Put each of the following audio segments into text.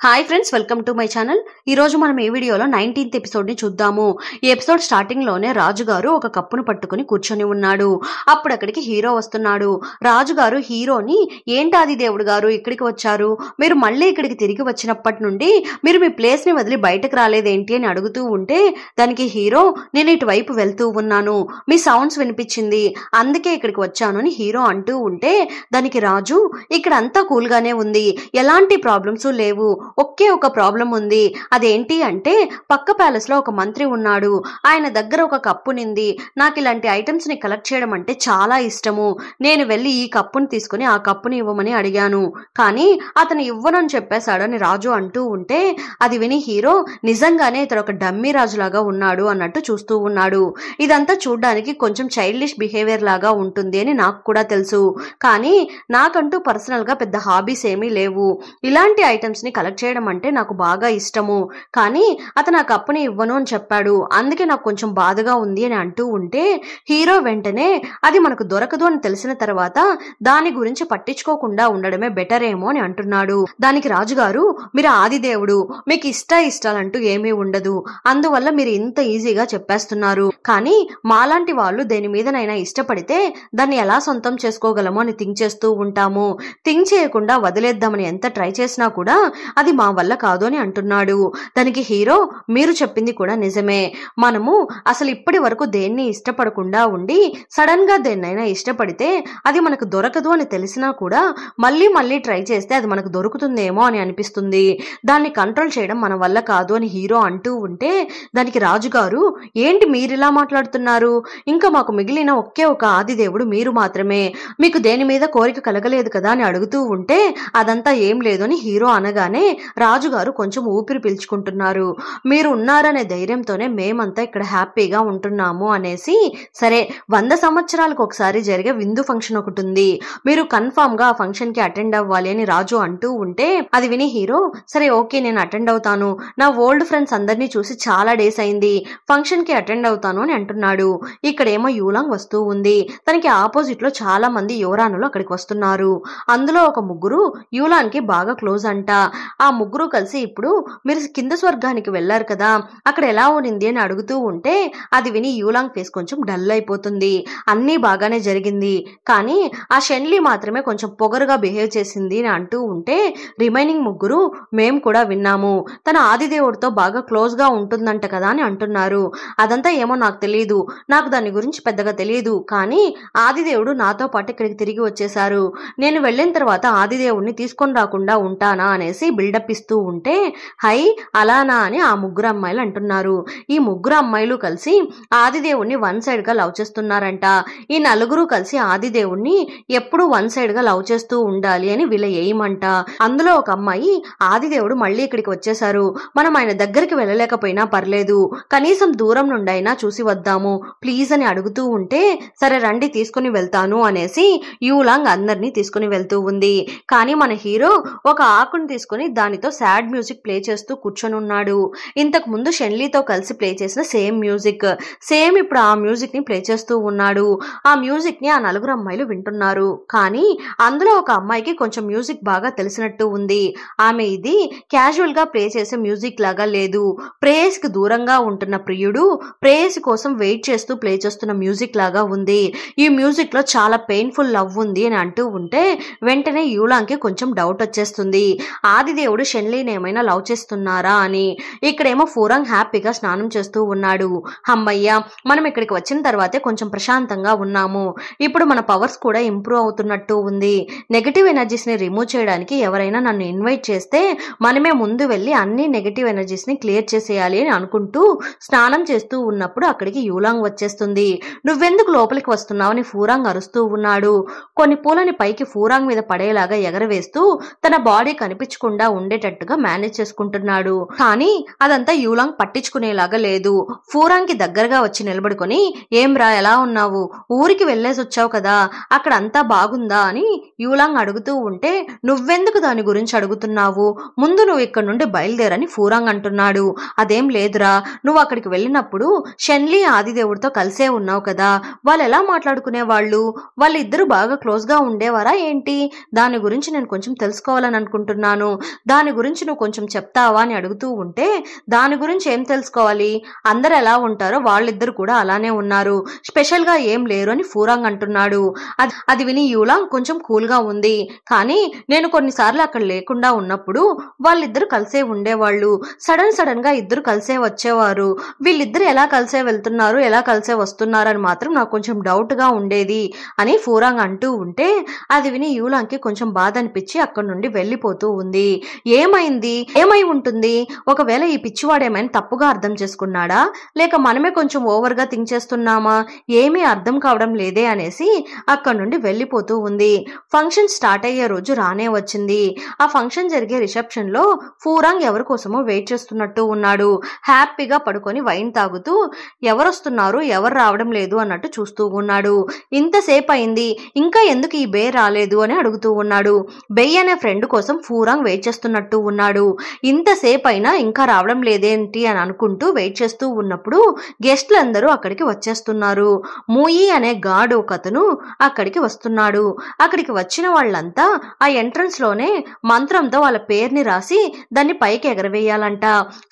Hi friends, welcome to my channel. ఈ రోజు మనం ఈ వీడియోలో 19th ఎపిసోడ్ ని చూద్దాము. ఈ ఎపిసోడ్ స్టార్టింగ్ లోనే రాజుగారు ఒక కప్పును పట్టుకుని కూర్చొని ఉన్నాడు. అప్పుడు అక్కడికి హీరో వస్తున్నాడు. రాజుగారు హీరోని, ఏంటి ఆదిదేవుడు గారు ఇక్కడికి వచ్చారు, మీరు మళ్ళీ ఇక్కడికి తిరిగి వచ్చినప్పటి నుండి మీరు మీ ప్లేస్ ని వదిలి బయటకు రాలేదేంటి అని అడుగుతూ ఉంటే, దానికి హీరో, నేను ఇటువైపు వెళ్తూ ఉన్నాను, మీ సౌండ్స్ వినిపించింది, అందుకే ఇక్కడికి వచ్చాను అని హీరో అంటూ ఉంటే, దానికి రాజు, ఇక్కడ అంతా కూల్ గానే ఉంది, ఎలాంటి ప్రాబ్లమ్స్ లేవు, ఒకే ఒక ప్రాబ్లం ఉంది, అదేంటి అంటే పక్క ప్యాలెస్ లో ఒక మంత్రి ఉన్నాడు, ఆయన దగ్గర ఒక కప్పు నింది, నాకు ఇలాంటి ఐటమ్స్ ని కలెక్ట్ చేయడం అంటే చాలా ఇష్టము, నేను వెళ్ళి ఈ కప్పుని తీసుకుని ఆ కప్పుని ఇవ్వమని అడిగాను, కానీ అతను ఇవ్వనని చెప్పేశాడని రాజు అంటూ ఉంటే, అది విని హీరో, నిజంగానే ఇతడు ఒక డమ్మీ రాజులాగా ఉన్నాడు అన్నట్టు చూస్తూ ఉన్నాడు. ఇదంతా చూడ్డానికి కొంచెం చైల్డిష్ బిహేవియర్ లాగా ఉంటుంది అని నాకు కూడా తెలుసు, కానీ నాకంటూ పర్సనల్ గా పెద్ద హాబీస్ ఏమీ లేవు, ఇలాంటి ఐటమ్స్ ని కలెక్ట్ చేయడం అంటే నాకు బాగా ఇష్టము, కానీ అతను ఆ కప్పుని ఇవ్వను అని చెప్పాడు, అందుకే నాకు కొంచెం బాధగా ఉంది అని అంటూ ఉంటే, హీరో వెంటనే అది మనకు దొరకదు అని తెలిసిన తర్వాత దాని గురించి పట్టించుకోకుండా ఉండడమే బెటర్ ఏమో అని అంటున్నాడు. దానికి రాజుగారు, మీరు ఆదిదేవుడు, మీకు ఇష్టాలంటూ ఏమీ ఉండదు, అందువల్ల మీరు ఇంత ఈజీగా చెప్పేస్తున్నారు, కానీ మాలాంటి వాళ్ళు దేని మీదనైనా ఇష్టపడితే దాన్ని ఎలా సొంతం చేసుకోగలమో అని థింక్ చేస్తూ ఉంటాము, థింక్ చేయకుండా వదిలేద్దామని ఎంత ట్రై చేసినా కూడా అది మా వల్ల కాదు అని అంటున్నాడు. దానికి హీరో, మీరు చెప్పింది కూడా నిజమే, మనము అసలు ఇప్పటి వరకు దేన్ని ఇష్టపడకుండా ఉండి సడన్ గా దేన్నైనా ఇష్టపడితే అది మనకు దొరకదు అని తెలిసినా కూడా మళ్ళీ ట్రై చేస్తే అది మనకు దొరుకుతుందేమో అని అనిపిస్తుంది, దాన్ని కంట్రోల్ చేయడం మన వల్ల కాదు అని హీరో అంటూ ఉంటే, దానికి రాజుగారు, ఏంటి మీరు ఇలా మాట్లాడుతున్నారు, ఇంకా మాకు మిగిలిన ఒకే ఒక ఆదిదేవుడు మీరు మాత్రమే, మీకు దేని మీద కోరిక కలగలేదు కదా అని అడుగుతూ ఉంటే, అదంతా ఏం లేదు అని హీరో అనగానే రాజుగారు కొంచెం ఊపిరి పీల్చుకుంటున్నారు. మీరు ఉన్నారనే ధైర్యంతోనే మేమంతా ఇక్కడ హ్యాపీగా ఉంటున్నాము అనేసి, సరే 100 సంవత్సరాలకు ఒకసారి జరిగే విందు ఫంక్షన్ ఒకటి ఉంది, మీరు కన్ఫామ్ గా ఆ ఫంక్షన్ కి అటెండ్ అవ్వాలి అని రాజు అంటూ ఉంటే, అది విని హీరో, సరే ఓకే నేను అటెండ్ అవుతాను, నా ఓల్డ్ ఫ్రెండ్స్ అందరినీ చూసి చాలా డేస్ అయింది, ఫంక్షన్ కి అటెండ్ అవుతాను అని అంటున్నాడు. ఇక్కడేమో యూలాంగ్ వస్తూ ఉంది, తనకి ఆపోజిట్ లో చాలా మంది యువరాణులు అక్కడికి వస్తున్నారు, అందులో ఒక ముగ్గురు యూలాన్ కి బాగా క్లోజ్ అంట, ఆ ముగ్గురు కలిసి ఇప్పుడు మీరు కింద స్వర్గానికి వెళ్లారు కదా అక్కడ ఎలా ఉంది అని అడుగుతూ ఉంటే, అది విని యూలాంగ్ ఫేస్ కొంచెం డల్ అయిపోతుంది, అన్నీ బాగానే జరిగింది, కానీ ఆ షెన్లీ మాత్రమే కొంచెం పొగరుగా బిహేవ్ చేసింది అని అంటూ ఉంటే, రిమైనింగ్ ముగ్గురు, మేము కూడా విన్నాము, తన ఆదిదేవుడితో బాగా క్లోజ్ గా ఉంటుందంట కదా అని అంటున్నారు, అదంతా ఏమో నాకు తెలియదు, నాకు దాని గురించి పెద్దగా తెలియదు, కానీ ఆదిదేవుడు నాతో పాటు ఇక్కడికి తిరిగి వచ్చేశారు, నేను వెళ్ళిన తర్వాత ఆదిదేవుడిని తీసుకొని రాకుండా ఉంటానా అనేసి బిల్డప్ ఇస్తూ ఉంటే, హై అలానా అని ఆ ముగ్గురు అమ్మాయిలు అంటున్నారు. ఈ ముగ్గురు అమ్మాయిలు కలిసి ఆదిదేవుడిని వన్ సైడ్ గా లవ్ చేస్తున్నారంట, ఈ నలుగురు కలిసి ఆదిదేవుడిని ఎప్పుడు వన్ సైడ్ గా లవ్ చేస్తూ ఉండాలి అని వీళ్ళ ఎయిమంట. అందులో ఒక అమ్మాయి, ఆదిదేవుడు మళ్ళీ ఇక్కడికి వచ్చేశారు, మనం ఆయన దగ్గరికి వెళ్ళలేకపోయినా పర్లేదు, కనీసం దూరం నుండి అయినా చూసి వద్దాము ప్లీజ్ అని అడుగుతూ ఉంటే, సరే రండి తీసుకుని వెళ్తాను అనేసి యూలాంగ్ అందరినీ తీసుకుని వెళ్తూ ఉంది. కానీ మన హీరో ఒక ఆకుని తీసుకుని దానితో సాడ్ మ్యూజిక్ ప్లే చేస్తూ కూర్చొని ఉన్నాడు. ఇంతకు ముందు షెన్లీతో కలిసి ప్లే చేసిన సేమ్ మ్యూజిక్, సేమ్ ఇప్పుడు ఆ మ్యూజిక్ ని ప్లే చేస్తూ ఉన్నాడు. ఆ మ్యూజిక్ ని ఆ నలుగురు అమ్మాయిలు వింటున్నారు, కానీ అందులో ఒక అమ్మాయికి కొంచెం మ్యూజిక్ బాగా తెలిసినట్టు ఉంది, ఆమె ఇది క్యాజువల్ గా ప్లే చేసే మ్యూజిక్ లాగా లేదు, ప్రేయస్ కి దూరంగా ఉంటున్న ప్రియుడు ప్రేయస్ కోసం వెయిట్ చేస్తూ ప్లే చేస్తున్న మ్యూజిక్ లాగా ఉంది, ఈ మ్యూజిక్ లో చాలా పెయిన్ఫుల్ లవ్ ఉంది అని అంటూ ఉంటే, వెంటనే యూలాంగ్ కి కొంచెం డౌట్ వచ్చేస్తుంది, ఆదిదేవుడు షెన్లీని ఏమైనా లవ్ చేస్తున్నారా అని. ఇక్కడేమో ఫూరాంగ్ హ్యాపీగా స్నానం చేస్తూ ఉన్నాడు, అమ్మయ్య మనం ఇక్కడికి వచ్చిన తర్వాతే కొంచెం ప్రశాంతంగా ఉన్నాము, ఇప్పుడు మన పవర్స్ కూడా ఇంప్రూవ్ అవుతున్నట్టు ఉంది, నెగటివ్ ఎనర్జీస్ ని రిమూవ్ చేయడానికి ఎవరైనా నన్ను ఇన్వైట్ చేస్తే మనమే ముందు వెళ్ళి అన్ని నెగటివ్ ఎనర్జీస్ ని క్లియర్ చేసేయాలి అని అనుకుంటూ స్నానం చేస్తూ ఉన్నప్పుడు అక్కడికి యూలాంగ్ వచ్చేస్తుంది. నువ్వెందుకు లోపలికి వస్తున్నావని ఫూరాంగ్ అరుస్తూ ఉన్నాడు. కొన్ని పూలని పైకి ఫూరాంగ్ మీద పడేలాగా ఎగరవేస్తూ తన బాడీ కనిపించకుండా ఉండేటట్టుగా మేనేజ్ చేసుకుంటున్నాడు, కానీ అదంతా యూలాంగ్ పట్టించుకునేలాగా లేదు. ఫూరాంగ్ కి దగ్గరగా వచ్చి నిలబడుకొని, ఏం రా ఎలా ఉన్నావు, ఊరికి వెళ్లేసి వచ్చావు కదా అక్కడ అంతా బాగుందా అని యూలాంగ్ అడుగుతూ ఉంటే, నువ్వెందుకు దాని గురించి అడుగుతున్నావు, ముందు నువ్వు ఇక్కడ నుండి బయలుదేరని ఫూరాంగ్ అంటున్నాడు. అదేం లేదురా, నువ్వు అక్కడికి వెళ్ళినప్పుడు షెన్లీ ఆదిదేవుడితో కలిసే ఉన్నావు కదా, వాళ్ళు ఎలా మాట్లాడుకునేవాళ్ళు, వాళ్ళిద్దరూ బాగా క్లోజ్ గా ఉండేవారా ఏంటి, దాని గురించి నేను కొంచెం తెలుసుకోవాలని అనుకుంటున్నాను, దాని గురించి నువ్వు కొంచెం చెప్తావా అని అడుగుతూ ఉంటే, దాని గురించి ఏం తెలుసుకోవాలి, అందరు ఎలా ఉంటారో వాళ్ళిద్దరు కూడా అలానే ఉన్నారు, స్పెషల్ గా ఏం లేరు అని ఫూరాంగ్ అంటున్నాడు. అది విని యూలాంగ్ కొంచెం కూల్ గా ఉంది. కానీ నేను కొన్నిసార్లు అక్కడ లేకుండా ఉన్నప్పుడు వాళ్ళిద్దరు కలిసే ఉండేవాళ్ళు, సడన్ గా ఇద్దరు కలిసే వచ్చేవారు, వీళ్ళిద్దరు ఎలా కలిసే వెళ్తున్నారు ఎలా కలిసే వస్తున్నారు అని మాత్రం నాకు కొంచెం డౌట్ గా ఉండేది అని ఫూరాంగ్ అంటూ ఉంటే, అది విని యూలాంగ్ కి కొంచెం బాధ అనిపించి అక్కడ నుండి వెళ్ళిపోతూ ఉంది. ఏమై ఉంటుంది, ఒకవేళ ఈ పిచ్చివాడేమైనా తప్పుగా అర్థం చేసుకున్నాడా, లేక మనమే కొంచెం ఓవర్ గా థింక్ చేస్తున్నామా, ఏమీ అర్థం కావడం లేదే అనేసి అక్కడ నుండి వెళ్ళిపోతూ ఉంది. ఫంక్షన్ స్టార్ట్ అయ్యే రోజు రానే వచ్చింది. ఆ ఫంక్షన్ జరిగే రిసెప్షన్ లో ఫూరాంగ్ ఎవరి కోసమో వెయిట్ చేస్తున్నట్టు ఉన్నాడు. హ్యాపీగా పడుకొని వైన్ తాగుతూ ఎవరు వస్తున్నారు ఎవరు రావడం లేదు అన్నట్టు చూస్తూ ఉన్నాడు. ఇంతసేపు అయింది ఇంకా ఎందుకు ఈ బే రాలేదు అని అడుగుతూ ఉన్నాడు. బెయ్ అనే ఫ్రెండ్ కోసం ఫూరాంగ్ వెయిట్ చేస్తున్నట్టు ఉన్నాడు. ఇంతసేపు అయినా ఇంకా రావడం లేదేంటి అని అనుకుంటూ వెయిట్ చేస్తూ ఉన్నప్పుడు గెస్ట్లందరూ అక్కడికి వచ్చేస్తున్నారు. మూయి అనే గార్డ్ ఒకతను అక్కడికి వస్తున్నాడు. అక్కడికి వచ్చిన వాళ్ళంతా ఆ ఎంట్రన్స్ లోనే మంత్రంతో వాళ్ళ పేరుని రాసి దాన్ని పైకి ఎగరవేయాలంట.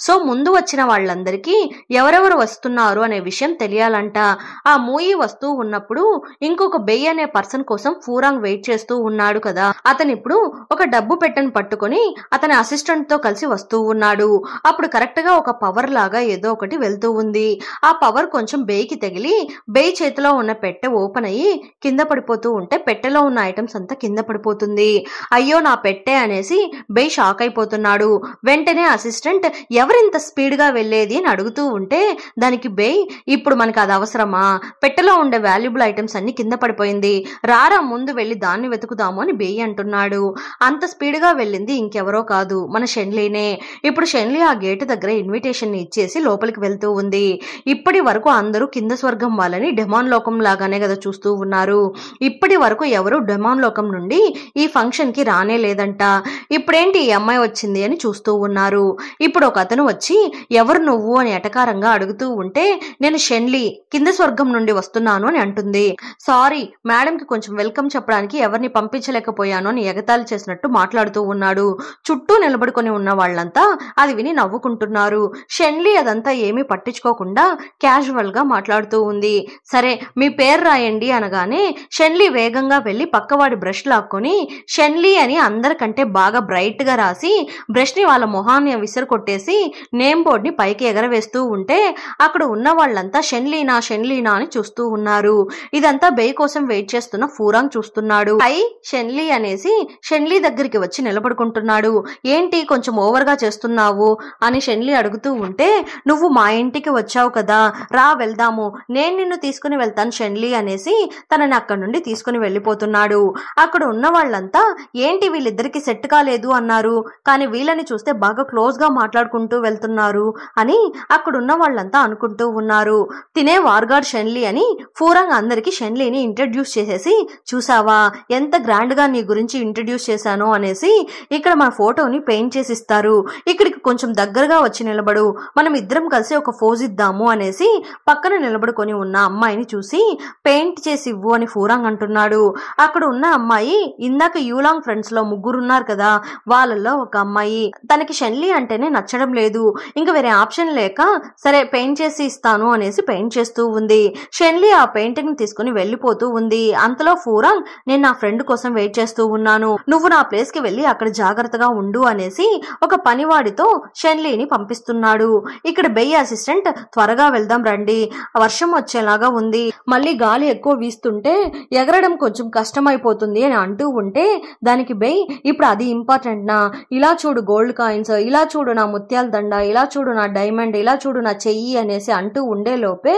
సో ముందు వచ్చిన వాళ్ళందరికీ ఎవరెవరు వస్తున్నారు అనే విషయం తెలియాలంట. ఆ మూయి వస్తూ ఉన్నప్పుడు ఇంకొక బెయ్ అనే పర్సన్ కోసం ఫూరాంగ్ వెయిట్ చేస్తూ ఉన్నాడు కదా, అతను ఇప్పుడు ఒక డబ్బు పెట్టెను పట్టుకొని అతని అసిస్టెంట్ తో కలిసి వస్తూ ఉన్నాడు. అప్పుడు కరెక్ట్ గా ఒక పవర్ లాగా ఏదో ఒకటి వెళ్తూ ఉంది. ఆ పవర్ కొంచెం బెయ్కి తగిలి బెయ్ చేతిలో ఉన్న పెట్టె ఓపెన్ అయ్యి కింద పడిపోతూ ఉంటే పెట్టెలో ఉన్న ఐటమ్స్ అంతా కింద పడిపోతుంది. అయ్యో నా పెట్టె అనేసి బెయ్ షాక్ అయిపోతున్నాడు. వెంటనే అసిస్టెంట్ ఎవరింత స్పీడ్ గా వెళ్లేది అని అడుగుతూ ఉంటే దానికి బెయ్, ఇప్పుడు మనకి అది అవసరమా, పెట్టెలో ఉండే వాల్యుబుల్ ఐటమ్స్ అన్ని కింద పడిపోయింది, రారా ముందు వెళ్లి దాన్ని వెతుకుదాము అని బెయ్ అంటున్నాడు. అంత స్పీడ్ గా వెళ్ళింది ఇంకెవరో కాదు మన షెన్లీనే. ఇప్పుడు షెన్లీ ఆ గేటు దగ్గర ఇన్విటేషన్ ఇచ్చేసి లోపలికి వెళ్తూ ఉంది. ఇప్పటి వరకు అందరూ కింద స్వర్గం వాళ్ళని డెమాన్ లోకం లాగానే కదా చూస్తూ ఉన్నారు. ఇప్పటి వరకు ఎవరు డెమాన్ లోకం నుండి ఈ ఫంక్షన్ కి రానే లేదంట. ఇప్పుడేంటి ఈ అమ్మాయి వచ్చింది అని చూస్తూ ఉన్నారు. ఇప్పుడు ఒక అతను వచ్చి ఎవరు నువ్వు అని ఎటకారంగా అడుగుతూ ఉంటే, నేను షెన్లీ కింద స్వర్గం నుండి వస్తున్నాను అని అంటుంది. సారీ మేడం కి కొంచెం వెల్కమ్ చెప్పడానికి ఎవరిని పంపించలేకపోయాను అని ఎగతాళి చేసినట్టు మాట్లాడుతూ ఉన్నాడు. చుట్టూ నిలబడుకొని ఉన్న వాళ్ళంతా అది విని నవ్వుకుంటున్నారు. షెన్లీ అదంతా ఏమీ పట్టించుకోకుండా క్యాజువల్ గా మాట్లాడుతూ ఉంది. సరే మీ పేరు రాయండి అనగానే షెన్లీ వేగంగా వెళ్లి పక్కవాడి బ్రష్ లాక్కొని షెన్లీ అని అందరికంటే బాగా బ్రైట్ గా రాసి బ్రష్ ని వాళ్ళ మొహాన్ని విసిరు కొట్టేసి నేమ్ బోర్డ్ ని పైకి ఎగరవేస్తూ ఉంటే అక్కడ ఉన్న వాళ్ళంతా షెన్లీనా అని చూస్తూ ఉన్నారు. ఇదంతా బెయ్ కోసం వెయిట్ చేస్తున్న ఫూరాంగ్ చూస్తున్నాడు. హై షెన్లీ అనేసి షెన్లీ దగ్గరికి వచ్చి నిలబడుకుంటున్నాడు. ఏంటి కొంచెం ఓవర్ గా చేస్తున్నావు అని షెన్లీ అడుగుతూ ఉంటే, నువ్వు మా ఇంటికి వచ్చావు కదా రా వెళ్దాము, నేను నిన్ను తీసుకుని వెళ్తాను షెన్లీ అనేసి తనని అక్కడ నుండి తీసుకుని వెళ్ళిపోతున్నాడు. అక్కడ ఉన్న వాళ్ళంతా ఏంటి వీళ్ళిద్దరికి సెట్ కాలేదు అన్నారు, కానీ వీళ్ళని చూస్తే బాగా క్లోజ్ గా మాట్లాడుకుంటూ వెళ్తున్నారు అని అక్కడున్న వాళ్ళంతా అనుకుంటూ ఉన్నారు. తినే వార్గాడ్ షెన్లీ అని ఫూరాంగ్ అందరికి షెన్లీని ఇంట్రడ్యూస్ చేసేసి, చూసావా ఎంత గ్రాండ్ గా నీ గురించి ఇంట్రడ్యూస్ చేశాను అనేసి ఇక్కడ మన ఫోటోని పెయింట్ చేసి ఇస్తారు, ఇక్కడికి కొంచెం దగ్గరగా వచ్చి నిలబడు, మనం ఇద్దరం కలిసి ఒక పోజ్ ఇద్దాము అనేసి పక్కన నిలబడుకొని ఉన్న అమ్మాయిని చూసి పెయింట్ చేసి ఇవ్వు అని ఫూరాంగ్ అంటున్నాడు. అక్కడ ఉన్న అమ్మాయి ఇందాక యూలాంగ్ ఫ్రెండ్స్ లో ముగ్గురున్నారు కదా వాళ్ళల్లో ఒక అమ్మాయి, తనకి షెన్లీ అంటేనే నచ్చడం లేదు, ఇంకా వేరే ఆప్షన్ లేక సరే పెయింట్ చేసి ఇస్తాను అనేసి పెయింట్ చేస్తూ ఉంది. షెన్లీ ఆ పెయింటింగ్ ని తీసుకుని వెళ్ళిపోతూ ఉంది. అంతలో ఫూరాంగ్, నేను నా ఫ్రెండ్ కోసం వెయిట్ చేస్తూ ఉన్నాను, నువ్వు నా ప్లేస్ కి వెళ్ళి అక్కడ జాగ్రత్తగా ఉండు అనేసి ఒక పనివాడితో షెన్లీని పంపిస్తున్నాడు. ఇక్కడ బెయ్ అసిస్టెంట్, త్వరగా వెళ్దాం రండి, వర్షం వచ్చేలాగా ఉంది, మళ్ళీ గాలి ఎక్కువ వీస్తుంటే ఎగరడం కొంచెం కష్టమైపోతుంది అని అంటూ ఉంటే దానికి బెయ్, ఇప్పుడు అది ఇంపార్టెంట్ నా, ఇలా చూడు గోల్డ్ కాయిన్స్, ఇలా చూడు నా ముత్యాల దండ, ఇలా చూడు నా డైమండ్, ఇలా చూడు నా చెయ్యి అనేసి అంటూ ఉండే లోపే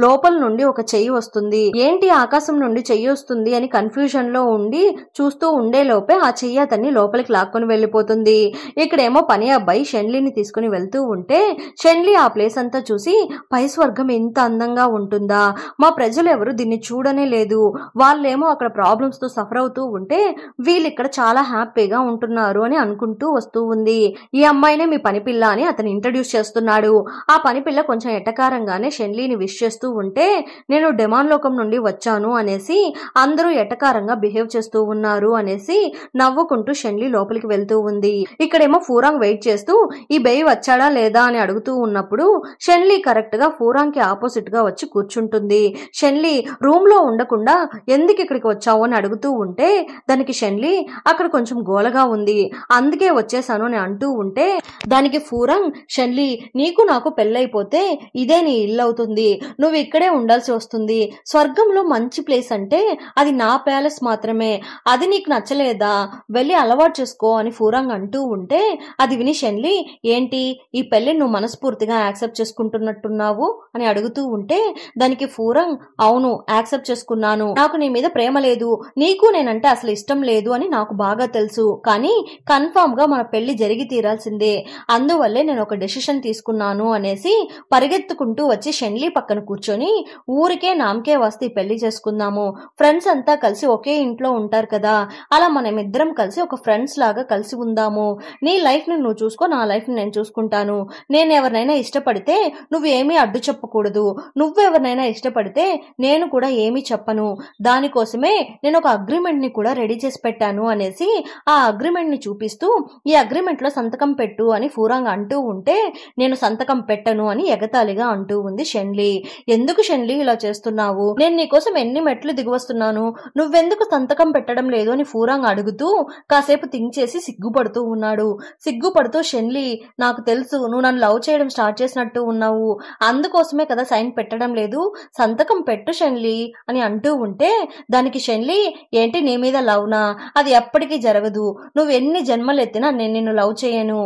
లోపల నుండి ఒక చెయ్యి వస్తుంది. ఏంటి ఆకాశం నుండి చెయ్యి వస్తుంది అని కన్ఫ్యూజన్ లో ఉండి చూస్తూ ఉండే లోపే ఆ చెయ్యి అతన్ని లోపలికి లాక్కొని వెళ్ళిపోతుంది. ఇక్కడేమో పని అబ్బాయి షెన్లీని తీసుకుని వెళ్తూ ఉంటే షెన్లీ ఆ ప్లేస్ అంతా చూసి, పై స్వర్గం ఇంత అందంగా ఉంటుందా, మా ప్రజలు ఎవరు దీన్ని చూడనే లేదు, వాళ్ళేమో అక్కడ ప్రాబ్లమ్స్ తో సఫర్ అవుతూ ఉంటే వీళ్ళు ఇక్కడ చాలా హ్యాపీగా ఉంటున్నారు అని అనుకుంటూ వస్తూ ఉంది. ఈ అమ్మాయినే మీ పని పిల్ల అని అతను ఇంట్రడ్యూస్ చేస్తున్నాడు. ఆ పని పిల్ల కొంచెం ఎటకారంగానే షెన్లీని విష్ చేస్తూ ఉంటే, నేను డెమాన్ లోకం నుండి వచ్చాను అనేసి అందరూ ఎటకారంగా బిహేవ్ చేస్తూ ఉన్నారు అనేసి నవ్వుకుంటూ షెన్లీ లోపలికి వెళ్తూ ఉంది. ఇక్కడేమో ఫూరాంగ్ వెయిట్ చేస్తూ ఈ బెయి వచ్చాడా లేదా అని అడుగుతూ ఉన్నప్పుడు షెన్లీ కరెక్ట్ గా ఫూరాంగ్ కి ఆపోజిట్ గా వచ్చి కూర్చుంటుంది. షెన్లీ రూమ్ లో ఉండకుండా ఎందుకు ఇక్కడికి వచ్చావు అని అడుగుతూ ఉంటే దానికి షెన్లీ అక్కడ కొంచెం గోలగా ఉంది, అందుకే వచ్చేసాను అని అంటూ ఉంటే దానికి ఫూరాంగ్ షెన్లీ నీకు నాకు పెళ్ళైపోతే ఇదే నీ ఇల్లు అవుతుంది, నువ్వు ఇక్కడే ఉండాల్సి వస్తుంది, స్వర్గంలో మంచి ప్లేస్ అంటే అది నా ప్యాలెస్ మాత్రమే, అది నీకు నచ్చలేదా వెళ్ళి అలవాటు చేసుకో అని ఫూరాంగ్ అంటూ ఉంటే అది విని షెన్లీ ఏంటి ఈ పెళ్లి నువ్వు మనస్ఫూర్తిగా యాక్సెప్ట్ చేసుకుంటున్నట్టున్నావు అని అడుగుతూ ఉంటే దానికి ఫూరాంగ్ అవును యాక్సెప్ట్ చేసుకున్నాను, నాకు నీ మీద ప్రేమ లేదు, నీకు నేనంటే అసలు ఇష్టం లేదు అని నాకు బాగా తెలుసు, కానీ కన్ఫామ్ గా మన పెళ్లి జరిగి తీరాల్సిందే, అందువల్లే నేను ఒక డెసిషన్ తీసుకున్నాను అనేసి పరిగెత్తుకుంటూ వచ్చి షెన్లీ పక్కన కూర్చొని ఊరికే నామకే వస్తే పెళ్లి చేసుకుందాము, ఫ్రెండ్స్ అంతా కలిసి ఒకే ఇంట్లో ఉంటారు కదా, అలా మనం ఇద్దరం కలిసి ఒక ఫ్రెండ్స్ లాగా కలిసి ఉందాము, నీ లైఫ్ ని నువ్వు చూసుకో, నా లైఫ్ ని నేను చూసుకుంటాను, నేను ఎవరినైనా ఇష్టపడితే నువ్వు ఏమీ అడ్డు చెప్పకూడదు, నువ్వెవరినైనా ఇష్టపడితే నేను కూడా ఏమీ చెప్పను, దానికోసమే నేను ఒక అగ్రిమెంట్ ని కూడా రెడీ చేసి పెట్టాను అనేసి ఆ అగ్రిమెంట్ ని చూపిస్తూ ఈ అగ్రిమెంట్ లో సంతకం పెట్టు అని ఫూరాంగ్ అంటూ ఉంటే నేను సంతకం పెట్టను అని ఎగతాళిగా అంటూ ఉంది షెన్లీ. ఎందుకు షెన్లీ ఇలా చేస్తున్నావు, నేను నీకోసం ఎన్ని మెట్లు దిగివస్తున్నాను, నువ్వెందుకు సంతకం పెట్టడం లేదు అని ఫూరాంగ్ అడుగుతూ కాసేపు థింక్ చేసి సిగ్గుపడుతూ ఉన్నాడు. సిగ్గుపడుతూ షెన్లీ నాకు తెలుసు నువ్వు నన్ను లవ్ చేయడం స్టార్ట్ చేసినట్టు ఉన్నావు, అందుకోసమే కదా సైన్ పెట్టడం లేదు, సంతకం పెట్టు షెన్లీ అని అంటూ ఉంటే దానికి షెన్లీ ఏంటి నీ మీద లవ్నా, అది ఎప్పటికీ జరగదు, నువ్వు ఎన్ని జన్మలు ఎత్తినా నేను నిన్ను లవ్ చేయను,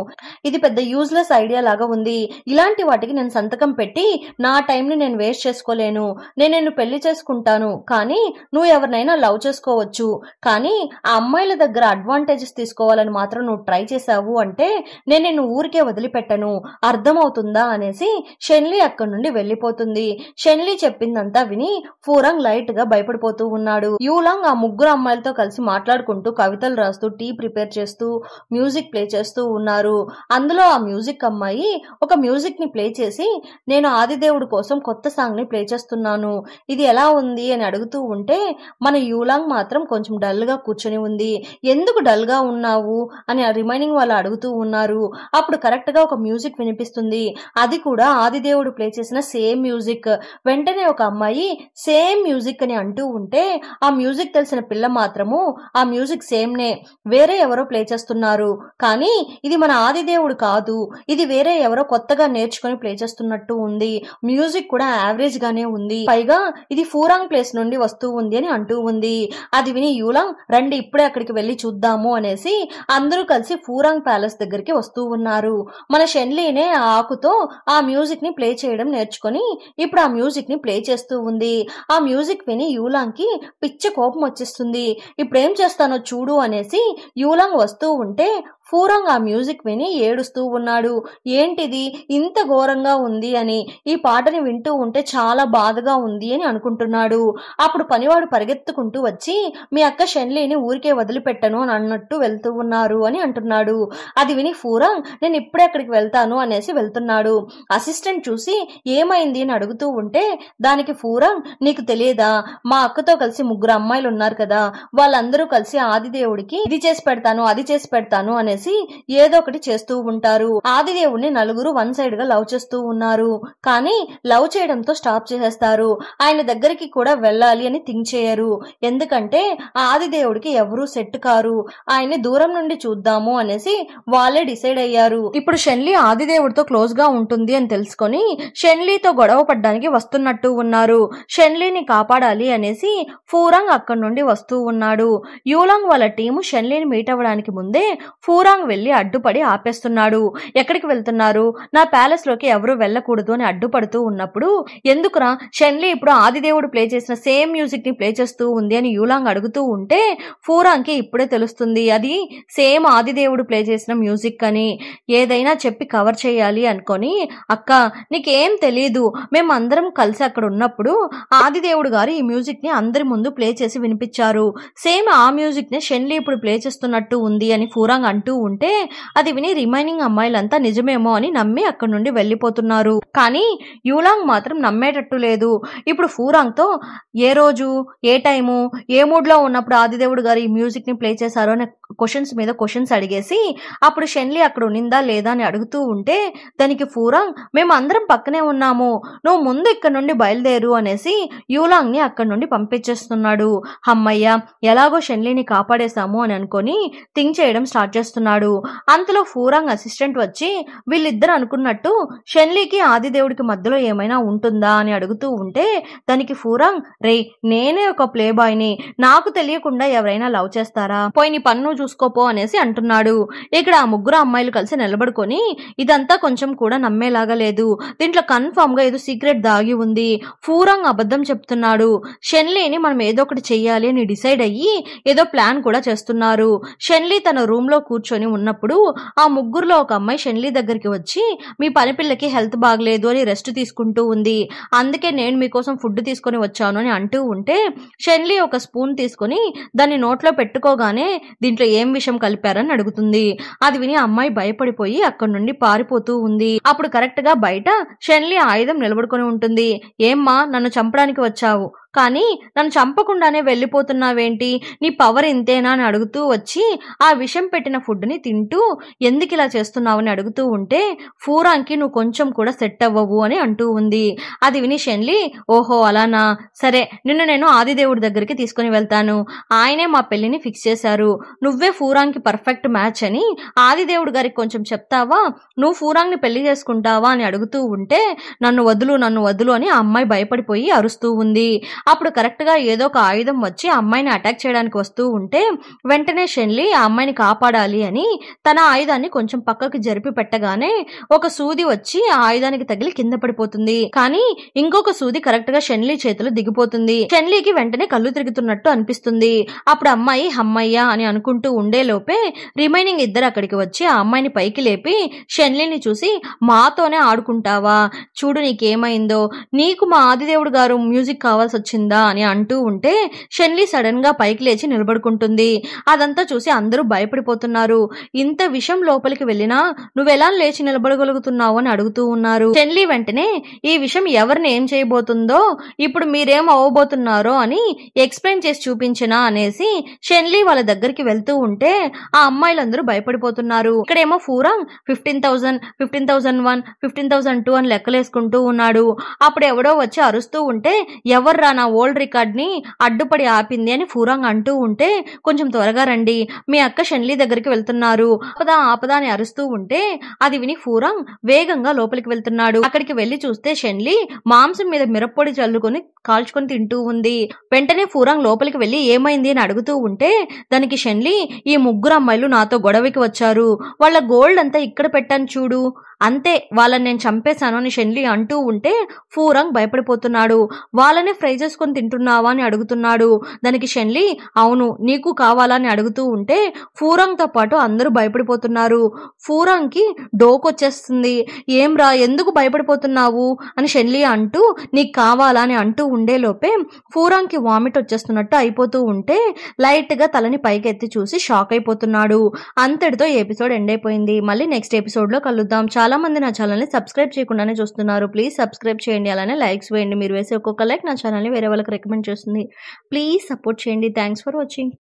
ఇది పెద్ద యూజ్లెస్ ఐడియా లాగా ఉంది, ఇలాంటి వాటికి నేను సంతకం పెట్టి నా టైంని నేను వేస్ట్ చేసుకోలేను, నేను నిన్ను పెళ్లి చేసుకుంటాను, కానీ నువ్వు ఎవరినైనా లవ్ చేసుకోవచ్చు, కానీ ఆ అమ్మాయిల దగ్గర అడ్వాంటేజెస్ తీసుకోవాలని మాత్రం నువ్వు ట్రై చేసావు అంటే నేను నిన్ను ఊరికే వదిలిపెట్టను, అర్థమవుతుందా అనేసి షెన్లీ అక్కడి నుండి వెళ్లిపోతుంది. షెన్లీ చెప్పిందంతా విని ఫూరాంగ్ లైట్ గా భయపడిపోతూ ఉన్నాడు. యూలాంగ్ ఆ ముగ్గురు అమ్మాయిలతో కలిసి మాట్లాడుకుంటూ కవితలు రాస్తూ టీ ప్రిపేర్ చేస్తూ మ్యూజిక్ ప్లే చేస్తూ ఉన్నారు. అందులో ఆ మ్యూజిక్ అమ్మాయి ఒక మ్యూజిక్ ని ప్లే చేసి నేను ఆదిదేవుడి కోసం కొత్త సాంగ్ ని ప్లే చేస్తున్నాను, ఇది ఎలా ఉంది అని అడుగుతూ ఉంటే మన యూలాంగ్ మాత్రం కొంచెం డల్ గా కూర్చొని ఉంది. ఎందుకు డల్ గా ఉన్నావు అని రిమైనింగ్ వాళ్ళు అడుగుతూ ఉన్నారు. అప్పుడు కరెక్ట్ గా ఒక మ్యూజిక్ వినిపిస్తుంది, అది కూడా ఆదిదేవుడు ప్లే చేసిన సేమ్ మ్యూజిక్. వెంటనే ఒక అమ్మాయి సేమ్ మ్యూజిక్ అని అంటూ ఉంటే ఆ మ్యూజిక్ తెలిసిన పిల్ల మాత్రము ఆ మ్యూజిక్ సేమ్ నే, వేరే ఎవరో ప్లే చేస్తున్నారు, కానీ ఇది మన ఆదిదేవుడు కాదు, ఇది వేరే ఎవరో కొత్తగా నేర్చుకుని ప్లే చేస్తున్నట్టు ఉంది, మ్యూజిక్ కూడా యావరేజ్ గానే ఉంది, పైగా ఇది ఫూరాంగ్ ప్లేస్ నుండి వస్తూ ఉంది అని అంటూ ఉంది. అది విని యూలాంగ్ రండి ఇప్పుడే అక్కడికి వెళ్లి చూద్దాము అనేసి అందరూ కలిసి ఫూరాంగ్ ప్యాలెస్ దగ్గరికి వస్తూ ఉన్నారు. మన షెన్లీనే ఆ ఆకుతో ఆ మ్యూజిక్ ని ప్లే చేయడం నేర్చుకొని ఇప్పుడు ఆ మ్యూజిక్ ని ప్లే చేస్తూ ఉంది. ఆ మ్యూజిక్ విని యూలాంగ్ కి పిచ్చ కోపం వచ్చేస్తుంది. ఇప్పుడేం చేస్తానో చూడు అనేసి యూలాంగ్ వస్తూ ఉంటే ఫూరాంగ్ ఆ మ్యూజిక్ విని ఏడుస్తూ ఉన్నాడు. ఏంటిది ఇంత ఘోరంగా ఉంది అని, ఈ పాటని వింటూ ఉంటే చాలా బాధగా ఉంది అని అనుకుంటున్నాడు. అప్పుడు పనివాడు పరిగెత్తుకుంటూ వచ్చి మీ అక్క షెన్లీని ఊరికే వదిలిపెట్టను అని అన్నట్టు వెళ్తూ ఉన్నారు అని అంటున్నాడు. అది విని ఫూరాంగ్ నేను ఇప్పుడే అక్కడికి వెళ్తాను అనేసి వెళ్తున్నాడు. అసిస్టెంట్ చూసి ఏమైంది అని అడుగుతూ ఉంటే దానికి ఫూరాంగ్ నీకు తెలియదా, మా అక్కతో కలిసి ముగ్గురు అమ్మాయిలు ఉన్నారు కదా, వాళ్ళందరూ కలిసి ఆదిదేవుడికి ఇది చేసి పెడతాను అది చేసి పెడతాను అనేసి ఏదో ఒకటి చేస్తూ ఉంటారు. ఆదిదేవుడిని నలుగురు వన్ సైడ్ గా లవ్ చేస్తూ ఉన్నారు, కానీ లవ్ చేయడంతో స్టాప్ చేసేస్తారు. ఆయన దగ్గరికి కూడా వెళ్ళాలి అని థింక్ చేయరు, ఎందుకంటే ఆదిదేవుడికి ఎవరూ సెట్ కారు, ఆయన్ని దూరం నుండి చూద్దాము అనేసి వాళ్ళే డిసైడ్ అయ్యారు. ఇప్పుడు షెన్లీ ఆదిదేవుడితో క్లోజ్ గా ఉంటుంది అని తెలుసుకొని షెన్లీతో గొడవ పడ్డానికి వస్తున్నట్టు ఉన్నారు. షెన్లీని కాపాడాలి అనేసి ఫూరాంగ్ అక్కడి నుండి వస్తూ ఉన్నాడు. యూలాంగ్ వాళ్ళ టీము షెన్లీని మీట్ అవ్వడానికి ముందే ఫూరాంగ్ వెళ్లి అడ్డుపడి ఆపేస్తున్నాడు. ఎక్కడికి వెళ్తున్నారు, నా ప్యాలెస్ లోకి ఎవరు వెళ్ళకూడదు అని అడ్డుపడుతూ ఉన్నప్పుడు ఎందుకురా షెన్లీ ఇప్పుడు ఆదిదేవుడు ప్లే చేసిన సేమ్ మ్యూజిక్ ని ప్లే చేస్తూ ఉంది అని యూలాంగ్ అడుగుతూ ఉంటే ఫూరాంగ్ కి ఇప్పుడే తెలుస్తుంది అది సేమ్ ఆదిదేవుడు ప్లే చేసిన మ్యూజిక్ అని. ఏదైనా చెప్పి కవర్ చేయాలి అనుకొని అక్క నీకేం తెలీదు, మేమందరం కలిసి అక్కడ ఉన్నప్పుడు ఆదిదేవుడు గారు ఈ మ్యూజిక్ ని అందరి ముందు ప్లే చేసి వినిపించారు, సేమ్ ఆ మ్యూజిక్ ని షెన్లీ ఇప్పుడు ప్లే చేస్తున్నట్టు ఉంది అని ఫూరాంగ్ అంటూ ఉంటే అది విని రిమైనింగ్ అమ్మాయిలంతా నిజమేమో అని నమ్మి అక్కడి నుండి వెళ్లిపోతున్నారు. కానీ యూలాంగ్ మాత్రం నమ్మేటట్టు లేదు. ఇప్పుడు ఫూరాంగ్ తో ఏ రోజు ఏ టైము ఏ మూడ్ లో ఉన్నప్పుడు ఆదిదేవుడు గారు ఈ మ్యూజిక్ ని ప్లే చేశారు అని క్వశ్చన్స్ మీద క్వశ్చన్స్ అడిగేసి అప్పుడు షెన్లీ అక్కడ ఉన్నిందా లేదా అని అడుగుతూ ఉంటే దానికి ఫూరాంగ్ మేము అందరం పక్కనే ఉన్నాము, నువ్వు ముందు ఇక్కడ నుండి బయలుదేరు అనేసి యూలాంగ్ ని అక్కడ నుండి పంపించేస్తున్నాడు. అమ్మయ్య ఎలాగో షెన్లీని కాపాడేశాము అని అనుకొని థింక్ చేయడం స్టార్ట్ చేస్తున్నాడు. అంతలో ఫూరాంగ్ అసిస్టెంట్ వచ్చి వీళ్ళిద్దరు అనుకున్నట్టు షెన్లీకి ఆదిదేవుడికి మధ్యలో ఏమైనా ఉంటుందా అని అడుగుతూ ఉంటే దానికి ఫూరాంగ్ రే నేనే ఒక ప్లే బాయ్ ని, నాకు తెలియకుండా ఎవరైనా లవ్ చేస్తారా, పోయి నీ పన్ను చూసుకోపో అనేసి అంటున్నాడు. ఇక్కడ ఆ ముగ్గురు అమ్మాయిలు కలిసి నిలబడుకొని ఇదంతా కొంచెం కూడా నమ్మేలాగా లేదు, దీంట్లో కన్ఫర్మ్ గా ఏదో సీక్రెట్ దాగి ఉంది, ఫూరాంగ్ అబద్ధం చెప్తున్నాడు, షెన్లీని మనం ఏదో ఒకటి చెయ్యాలి అని డిసైడ్ అయ్యి ఏదో ప్లాన్ కూడా చేస్తున్నారు. షెన్లీ తన రూమ్ లో కూర్చొని ఉన్నప్పుడు ఆ ముగ్గురులో ఒక అమ్మాయి షెన్లీ దగ్గరికి వచ్చి మీ పని పిల్లకి హెల్త్ బాగలేదు అని రెస్ట్ తీసుకుంటూ ఉంది, అందుకే నేను మీకోసం ఫుడ్ తీసుకొని వచ్చాను అని అంటూ ఉంటే షెన్లీ ఒక స్పూన్ తీసుకొని దాన్ని నోట్లో పెట్టుకోగానే దీంట్లో ఏం విషయం కలిపారని అడుగుతుంది. అది విని అమ్మాయి భయపడిపోయి అక్కడి నుండి పారిపోతూ ఉంది. అప్పుడు కరెక్ట్ గా బయట షెన్లీ ఆయుధం నిలబడుకొని ఉంటుంది. ఏమ్మా నన్ను చంపడానికి వచ్చావు కానీ నన్ను చంపకుండానే వెళ్ళిపోతున్నావేంటి, నీ పవర్ ఇంతేనా అని అడుగుతూ వచ్చి ఆ విషం పెట్టిన ఫుడ్ ని తింటూ ఎందుకు ఇలా చేస్తున్నావు అని అడుగుతూ ఉంటే ఫూరాంగ్కి నువ్వు కొంచెం కూడా సెట్ అవ్వవు అని అంటూ ఉంది. అది విని షెన్లీ ఓహో అలానా, సరే నిన్ను నేను ఆదిదేవుడి దగ్గరికి తీసుకుని వెళ్తాను, ఆయనే మా పెళ్లిని ఫిక్స్ చేశారు, నువ్వే ఫూరాంగ్కి పర్ఫెక్ట్ మ్యాచ్ అని ఆదిదేవుడి గారికి కొంచెం చెప్తావా, నువ్వు ఫూరాంగ్ ని పెళ్లి చేసుకుంటావా అని అడుగుతూ ఉంటే నన్ను వదులు అని ఆ అమ్మాయి భయపడిపోయి అరుస్తూ ఉంది. అప్పుడు కరెక్ట్ గా ఏదో ఒక ఆయుధం వచ్చి అమ్మాయిని అటాక్ చేయడానికి వస్తూ ఉంటే వెంటనే షెన్లీ ఆ అమ్మాయిని కాపాడాలి అని తన ఆయుధాన్ని కొంచెం పక్కకి జరిపి పెట్టగానే ఒక సూది వచ్చి ఆ ఆయుధానికి తగిలి కింద పడిపోతుంది. కానీ ఇంకొక సూది కరెక్ట్ గా షెన్లీ చేతిలో దిగిపోతుంది. షెన్లీకి వెంటనే కళ్ళు తిరుగుతున్నట్టు అనిపిస్తుంది. అప్పుడు అమ్మాయి హమ్మయ్య అని అనుకుంటూ ఉండే లోపే రిమైనింగ్ ఇద్దరు అక్కడికి వచ్చి ఆ అమ్మాయిని పైకి లేపి షెన్లీని చూసి మాతోనే ఆడుకుంటావా, చూడు నీకేమైందో, నీకు మా ఆదిదేవుడు గారు మ్యూజిక్ కావాల్సి వచ్చిందా అని అంటూ ఉంటే షెన్లీ సడన్ గా పైకి లేచి నిలబడుకుంటుంది. అదంతా చూసి అందరూ భయపడిపోతున్నారు. ఇంత విషయం లోపలికి వెళ్ళినా నువ్వెలా లేచి నిలబడగలుగుతున్నావు అని అడుగుతూ ఉన్నారు. షెన్లీ వెంటనే ఈ విషయం ఎవరిని ఏం చేయబోతుందో ఇప్పుడు మీరేం అవ్వబోతున్నారో అని ఎక్స్ప్లెయిన్ చేసి చూపించినా అనేసి షెన్లీ వాళ్ళ దగ్గరికి వెళ్తూ ఉంటే ఆ అమ్మాయిలందరూ భయపడిపోతున్నారు. ఇక్కడేమో ఫూరాంగ్ 15,000 15,001 15,002 అని లెక్కలేసుకుంటూ ఉన్నాడు. అప్పుడు ఎవడో వచ్చి అరుస్తూ ఉంటే ఎవర్రా నా ఓల్డ్ రికార్డ్ ని అడ్డుపడి ఆపింది అని ఫూరాంగ్ అంటూ ఉంటే కొంచెం త్వరగా రండి మీ అక్క షెన్లీ దగ్గరికి వెళ్తున్నారు ఆపదా అని అరుస్తూ ఉంటే అది విని ఫూరాంగ్ వేగంగా లోపలికి వెళ్తున్నాడు. అక్కడికి వెళ్లి చూస్తే షెన్లీ మాంసం మీద మిరప్పొడి చల్లుకొని కాల్చుకొని తింటూ ఉంది. వెంటనే ఫూరాంగ్ లోపలికి వెళ్లి ఏమైంది అని అడుగుతూ ఉంటే దానికి షెన్లీ ఈ ముగ్గురు అమ్మాయిలు నాతో గొడవకి వచ్చారు, వాళ్ళ గోల్డ్ అంతా ఇక్కడ పెట్టాను చూడు, అంతే వాళ్ళని నేను చంపేశాను అని షెన్లీ అంటూ ఉంటే ఫూరాంగ్ భయపడిపోతున్నాడు. వాళ్ళనే ఫ్రై చేసుకొని తింటున్నావా అని అడుగుతున్నాడు. దానికి షెన్లీ అవును నీకు కావాలా అని అడుగుతూ ఉంటే ఫూరాంగ్ తో పాటు అందరూ భయపడిపోతున్నారు. ఫూరాంగ్ కి డోకొచ్చేస్తుంది. ఏం రా ఎందుకు భయపడిపోతున్నావు అని షెన్లీ అంటూ నీకు కావాలా అని అంటూ ఉండే లోపే ఫూరాంగ్ కి వామిట్ వచ్చేస్తున్నట్టు అయిపోతూ ఉంటే లైట్ గా తలని పైకెత్తి చూసి షాక్ అయిపోతున్నాడు. అంతటితో ఎపిసోడ్ ఎండ్ అయిపోయింది. మళ్ళీ నెక్స్ట్ ఎపిసోడ్ లో కలుద్దాం. చాలా మంది నా ఛానల్ ని సబ్స్క్రైబ్ చేయకుండానే చూస్తున్నారు. ప్లీజ్ సబ్స్క్రైబ్ చేయండి, అలానే లైక్స్ వేయండి. మీరు వేసే ఒక్కొక్క లైక్ నా ఛానల్ ని వేరే వాళ్ళకి రికమెండ్ చేస్తుంది. ప్లీజ్ సపోర్ట్ చేయండి. Thanks for watching.